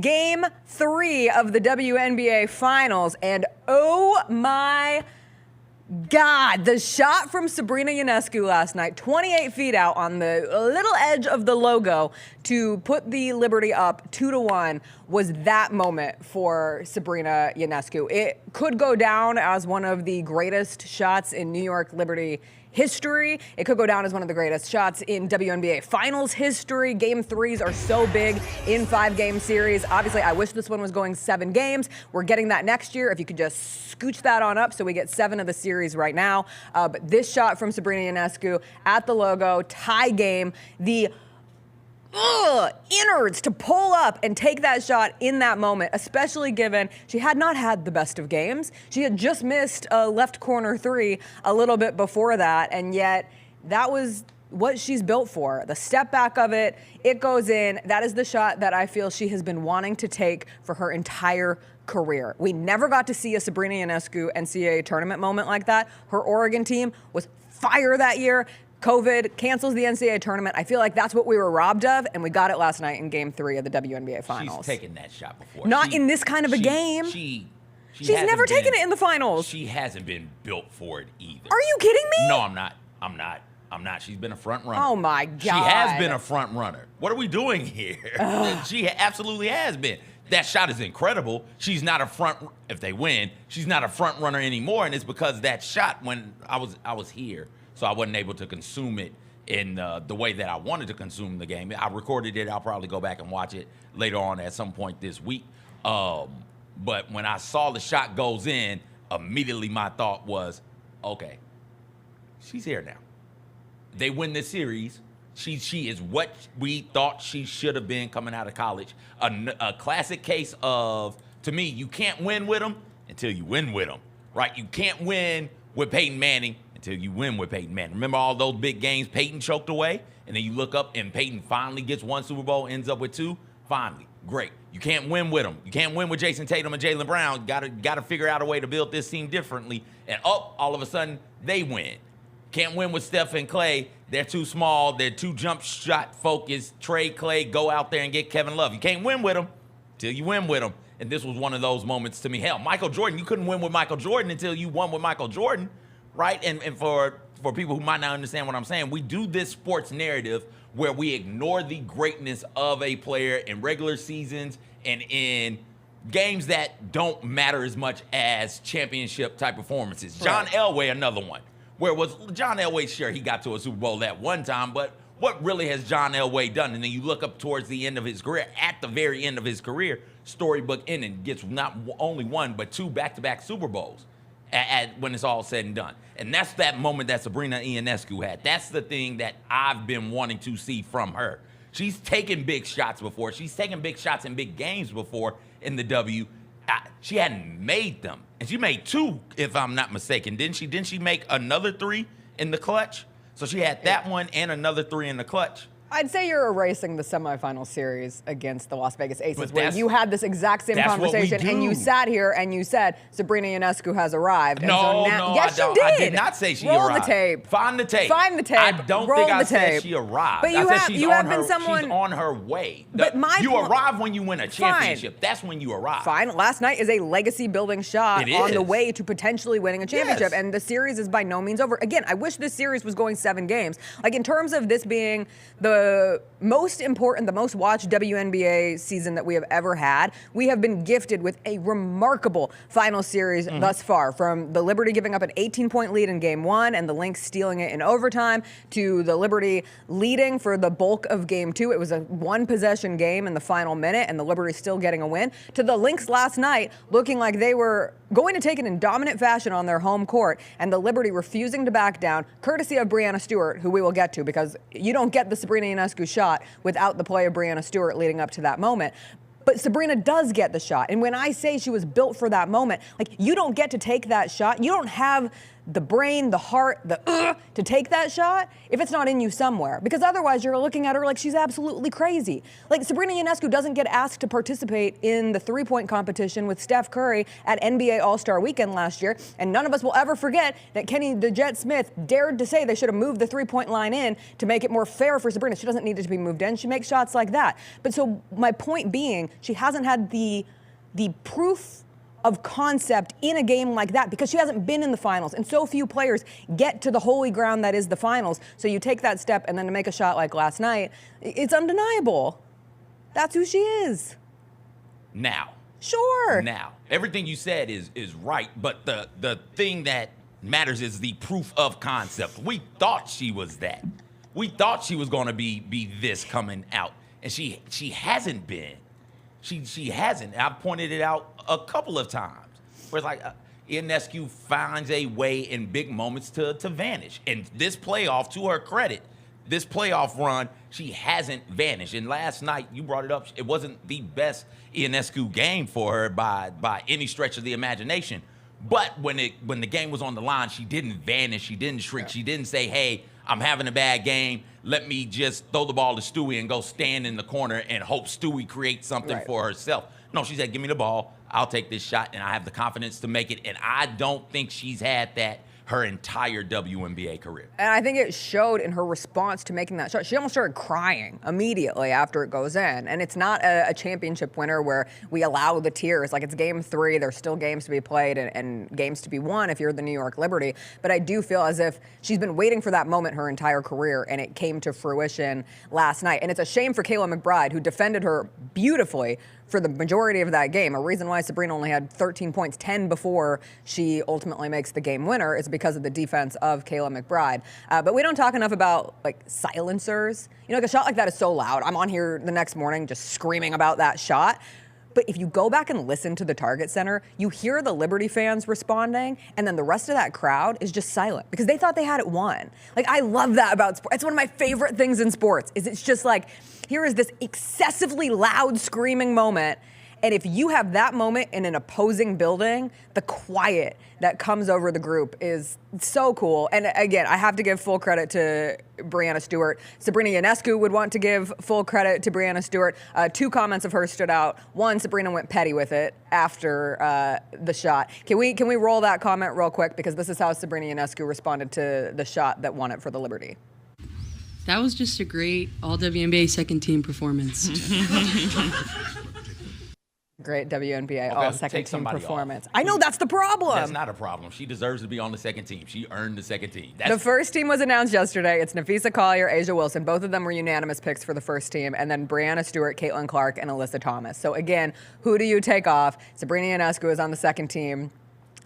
Game 3 of the WNBA Finals, and oh my God, the shot from Sabrina Ionescu last night, 28 feet out on the little edge of the logo to put the Liberty up 2-1, was that moment for Sabrina Ionescu. It could go down as one of the greatest shots in New York Liberty history. It could go down as one of the greatest shots in WNBA Finals history. Game 3s are so big in 5-game series. Obviously, I wish this one was going 7 games. We're getting that next year. If you could just scooch that on up so we get 7 of the series right now. But this shot from Sabrina Ionescu at the logo, tie game, the innards to pull up and take that shot in that moment, especially given she had not had the best of games. She had just missed a left corner 3 a little bit before that, and yet that was what she's built for. The step back of it, it goes in. That is the shot that I feel she has been wanting to take for her entire career. We never got to see a Sabrina Ionescu NCAA tournament moment like that. Her Oregon team was fire that year. COVID cancels the NCAA tournament. I feel like that's what we were robbed of, and we got it last night in Game 3 of the WNBA Finals. She's taken that shot before. Not in this kind of a game. She's never taken it in the finals. She hasn't been built for it either. Are you kidding me? No, I'm not. She's been a front runner. Oh, my God. She has been a front runner. What are we doing here? She absolutely has been. That shot is incredible. She's not a front, if they win, she's not a front runner anymore, and it's because that shot, when I was here, so I wasn't able to consume it in the way that I wanted to consume the game. I recorded it. I'll probably go back and watch it later on at some point this week. But when I saw the shot goes in, immediately my thought was, okay, she's here now. They win this series. She is what we thought she should have been coming out of college. A classic case of, to me, you can't win with them until you win with them, right? You can't win with Peyton Manning until you win with Peyton Manning. Remember all those big games Peyton choked away? And then you look up and Peyton finally gets 1 Super Bowl, ends up with 2. Finally, great. You can't win with them. You can't win with Jason Tatum and Jaylen Brown. Got to figure out a way to build this team differently. And all of a sudden, they win. Can't win with Steph and Clay. They're too small. They're too jump shot focused. Trade Clay, go out there and get Kevin Love. You can't win with them till you win with them. And this was one of those moments to me. Hell, Michael Jordan, you couldn't win with Michael Jordan until you won with Michael Jordan, right? And for people who might not understand what I'm saying, we do this sports narrative where we ignore the greatness of a player in regular seasons and in games that don't matter as much as championship type performances. Right. John Elway, another one. Where was John Elway? Sure, he got to a Super Bowl that one time, but what really has John Elway done? And then you look up towards the end of his career, at the very end of his career, storybook ending, gets not only 1, but 2 back-to-back Super Bowls when it's all said and done. And that's that moment that Sabrina Ionescu had. That's the thing that I've been wanting to see from her. She's taken big shots before. She's taken big shots in big games before in the W. She hadn't made them. And she made 2, if I'm not mistaken. Didn't she make another 3 in the clutch? So she had that one and another 3 in the clutch. I'd say you're erasing the semifinal series against the Las Vegas Aces, where you had this exact same conversation, and you sat here and you said Sabrina Ionescu has arrived. No, yes, I you did. I did not say she arrived. Roll the tape. Find the tape. Find the tape. I don't think I said she arrived. But I said she's on her way. But you arrive when you win a championship. That's when you arrive. Fine. Last night is a legacy-building shot on the way to potentially winning a championship, Yes. and the series is by no means over. Again, I wish this series was going 7 games. Like, in terms of this being the most important, the most watched WNBA season that we have ever had, we have been gifted with a remarkable final series thus far, from the Liberty giving up an 18-point lead in Game 1 and the Lynx stealing it in overtime, to the Liberty leading for the bulk of Game 2. It was a 1-possession game in the final minute, and the Liberty still getting a win, to the Lynx last night looking like they were going to take it in dominant fashion on their home court, and the Liberty refusing to back down, courtesy of Breanna Stewart, who we will get to, because you don't get the Sabrina Ionescu shot without the play of Breanna Stewart leading up to that moment. But Sabrina does get the shot. And when I say she was built for that moment, like, you don't get to take that shot. You don't have the brain, the heart, to take that shot if it's not in you somewhere. Because otherwise you're looking at her like she's absolutely crazy. Like Sabrina Ionescu doesn't get asked to participate in the three-point competition with Steph Curry at NBA All-Star Weekend last year, and none of us will ever forget that Kenny the Jet Smith dared to say they should have moved the three-point line in to make it more fair for Sabrina. She doesn't need it to be moved in. She makes shots like that. But so my point being, she hasn't had the proof of concept in a game like that because she hasn't been in the finals, and so few players get to the holy ground that is the finals. So you take that step, and then to make a shot like last night, it's undeniable. That's who she is. Now. Sure. Now. Everything you said is right, but the thing that matters is the proof of concept. We thought she was that. We thought she was going to be this coming out, and she hasn't been. She hasn't. I've pointed it out a couple of times where it's like Ionescu finds a way in big moments to vanish. And this playoff, to her credit, this playoff run, she hasn't vanished. And last night, you brought it up, it wasn't the best Ionescu game for her by any stretch of the imagination. But when the game was on the line, she didn't vanish. She didn't shrink. She didn't say, hey, I'm having a bad game. Let me just throw the ball to Stewie and go stand in the corner and hope Stewie creates something for herself. No, she said, give me the ball. I'll take this shot, and I have the confidence to make it. And I don't think she's had that her entire WNBA career. And I think it showed in her response to making that shot. She almost started crying immediately after it goes in. And it's not a championship winner where we allow the tears. Like, it's game 3. There's still games to be played and games to be won if you're the New York Liberty. But I do feel as if she's been waiting for that moment her entire career, and it came to fruition last night. And it's a shame for Kayla McBride, who defended her beautifully for the majority of that game. A reason why Sabrina only had 13 points, 10 before she ultimately makes the game winner, is because of the defense of Kayla McBride. But we don't talk enough about, like, silencers. You know, like, a shot like that is so loud. I'm on here the next morning just screaming about that shot. But if you go back and listen to the Target Center, you hear the Liberty fans responding, and then the rest of that crowd is just silent because they thought they had it won. Like, I love that about sports. It's one of my favorite things in sports, is it's just like, here is this excessively loud screaming moment, and if you have that moment in an opposing building, the quiet that comes over the group is so cool. And again, I have to give full credit to Breanna Stewart. Sabrina Ionescu would want to give full credit to Breanna Stewart. 2 comments of hers stood out. One, Sabrina went petty with it after the shot. Can we roll that comment real quick? Because this is how Sabrina Ionescu responded to the shot that won it for the Liberty. That was just a great all-WNBA second-team performance. Great WNBA Okay, all-second-team performance. I know, that's the problem. That's not a problem. She deserves to be on the second team. She earned the second team. The first team was announced yesterday. It's Nafisa Collier, Asia Wilson. Both of them were unanimous picks for the first team. And then Breanna Stewart, Caitlin Clark, and Alyssa Thomas. So again, who do you take off? Sabrina Ionescu is on the second team.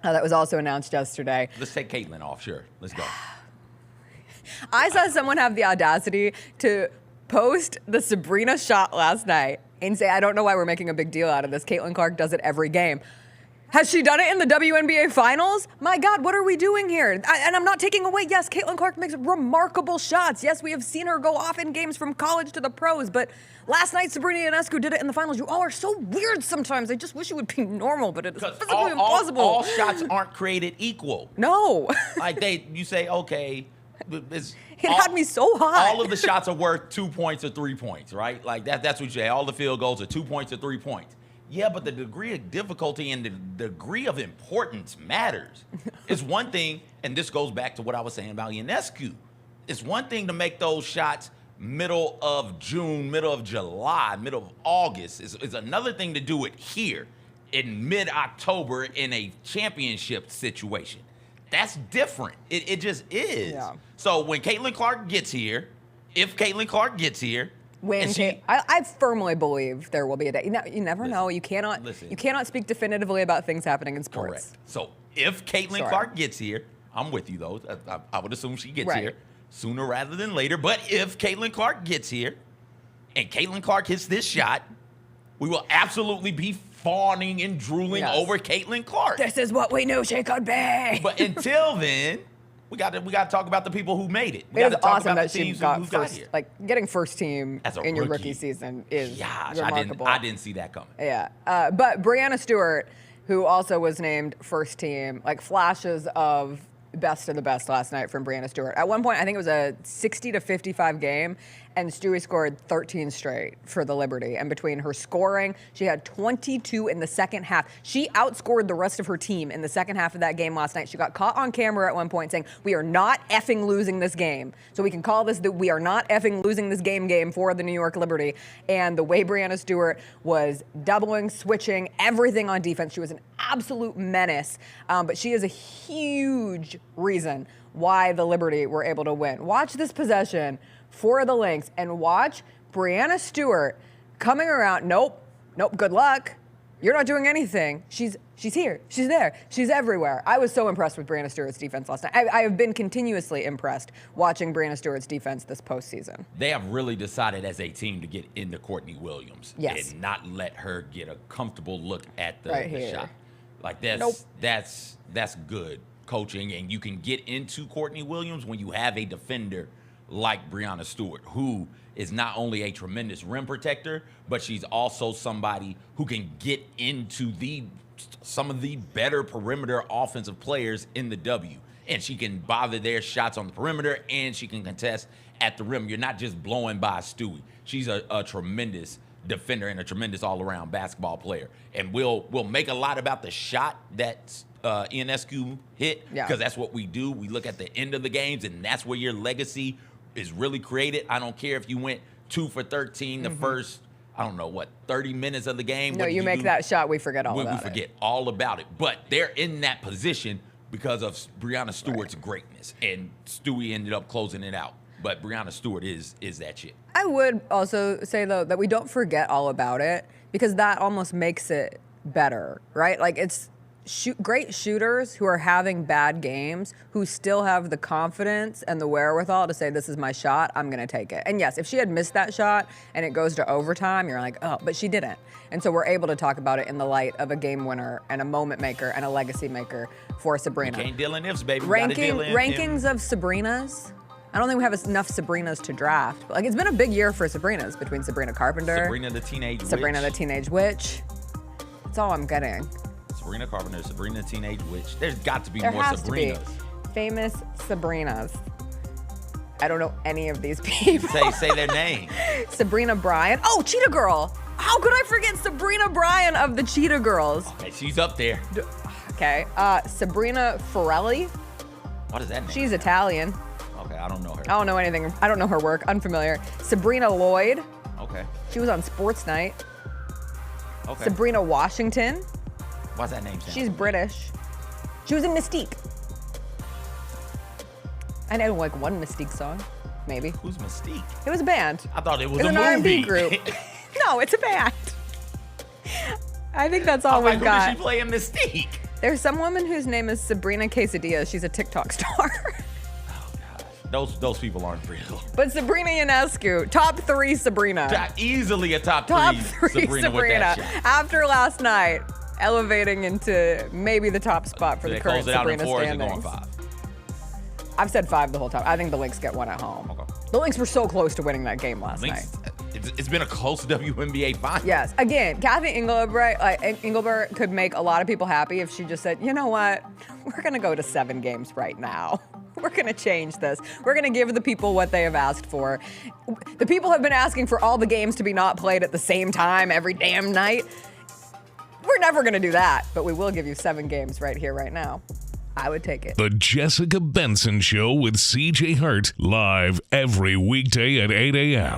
That was also announced yesterday. Let's take Caitlin off, sure. Let's go. I saw someone have the audacity to post the Sabrina shot last night and say, I don't know why we're making a big deal out of this. Caitlin Clark does it every game. Has she done it in the WNBA Finals? My God, what are we doing here? And I'm not taking away, yes, Caitlin Clark makes remarkable shots. Yes, we have seen her go off in games from college to the pros, but last night Sabrina Ionescu did it in the finals. You all are so weird sometimes. I just wish it would be normal, but it is physically impossible. All shots aren't created equal. No. Like you say, okay, it had me so hot. All of the shots are worth 2 points or 3 points, right? Like that's what you say. All the field goals are 2 points or 3 points. Yeah, but the degree of difficulty and the degree of importance matters. It's one thing, and this goes back to what I was saying about Ionescu. It's one thing to make those shots middle of June, middle of July, middle of August. It's another thing to do it here in mid-October in a championship situation. That's different. It just is. Yeah. So when Caitlin Clark gets here, if Caitlin Clark gets here, I firmly believe there will be a day. You never know. You cannot speak definitively about things happening in sports. Correct. So if Caitlin Clark gets here, I'm with you though. I would assume she gets here sooner rather than later. But if Caitlin Clark gets here and Caitlin Clark hits this shot, we will absolutely be fawning and drooling over Caitlin Clark. This is what we knew she could be. But until then, we got to talk about the people who made it. We it is got to talk awesome about that the she teams got who first. Got here. Like getting first team as in your rookie season is remarkable. I didn't see that coming. Yeah, but Breanna Stewart, who also was named first team, like flashes of best of the best last night from Breanna Stewart. At one point, I think it was a 60-55 game, and Stewie scored 13 straight for the Liberty. And between her scoring, she had 22 in the second half. She outscored the rest of her team in the second half of that game last night. She got caught on camera at one point saying, "We are not effing losing this game." So we can call this the "we are not effing losing this game for the New York Liberty. And the way Breanna Stewart was doubling, switching, everything on defense, she was an absolute menace. But she is a huge reason why the Liberty were able to win. Watch this possession for the Lynx and watch Breanna Stewart coming around. Nope, good luck. You're not doing anything. She's here. She's there. She's everywhere. I was so impressed with Breanna Stewart's defense last night. I have been continuously impressed watching Breanna Stewart's defense this postseason. They have really decided as a team to get into Courtney Williams and not let her get a comfortable look at the shot. Like that's good coaching, and you can get into Courtney Williams when you have a defender like Breanna Stewart, who is not only a tremendous rim protector, but she's also somebody who can get into some of the better perimeter offensive players in the W. And she can bother their shots on the perimeter, and she can contest at the rim. You're not just blowing by Stewie. She's a tremendous defender and a tremendous all-around basketball player. And we'll make a lot about the shot that Ionescu hit, because that's what we do. We look at the end of the games, and that's where your legacy is really created. I don't care if you went 2 for 13 the first, 30 minutes of the game. No, you make that shot, we forget all about it. We forget all about it. But they're in that position because of Breanna Stewart's greatness, and Stewie ended up closing it out. But Breanna Stewart is that shit. I would also say, though, that we don't forget all about it, because that almost makes it better, right? Like, it's great shooters who are having bad games who still have the confidence and the wherewithal to say, this is my shot, I'm going to take it. And yes, if she had missed that shot and it goes to overtime, you're like, oh, but she didn't. And so we're able to talk about it in the light of a game winner and a moment maker and a legacy maker for Sabrina. You can't deal in ifs, baby. Rankings of Sabrinas. I don't think we have enough Sabrinas to draft. But it's been a big year for Sabrinas, between Sabrina Carpenter, Sabrina the Teenage Witch. That's all I'm getting. Sabrina Carpenter, Sabrina the Teenage Witch. There's got to be more Sabrinas. To be. Famous Sabrinas. I don't know any of these people. Say their name. Sabrina Bryan. Oh, Cheetah Girl. How could I forget Sabrina Bryan of the Cheetah Girls? Okay, she's up there. Okay. Sabrina Forelli. What is that name? She's Italian. Okay, I don't know her. I don't know anything. I don't know her work. Unfamiliar. Sabrina Lloyd. Okay. She was on Sports Night. Okay. Sabrina Washington. Why's that name sound? She's British. She was in Mystique. I know like one Mystique song, maybe. Who's Mystique? It was a band. I thought it was an movie. R&B group. No, it's a band. I think that's all we've got. Who did she play in Mystique? There's some woman whose name is Sabrina Quesadilla. She's a TikTok star. Those people aren't real. But Sabrina Ionescu, top 3 Sabrina. Easily a top 3 Sabrina. With that shot. After last night, elevating into maybe the top spot for the current Sabrina standings. Going 5? I've said 5 the whole time. I think the Lynx get 1 at home. Okay. The Lynx were so close to winning that game last night. It's been a close WNBA Finals. Yes. Again, Kathy Engelbert could make a lot of people happy if she just said, you know what? We're going to go to 7 games right now. We're going to change this. We're going to give the people what they have asked for. The people have been asking for all the games to be not played at the same time every damn night. We're never going to do that, but we will give you 7 games right here, right now. I would take it. The Jessica Benson Show with CJ Hart, live every weekday at 8 a.m.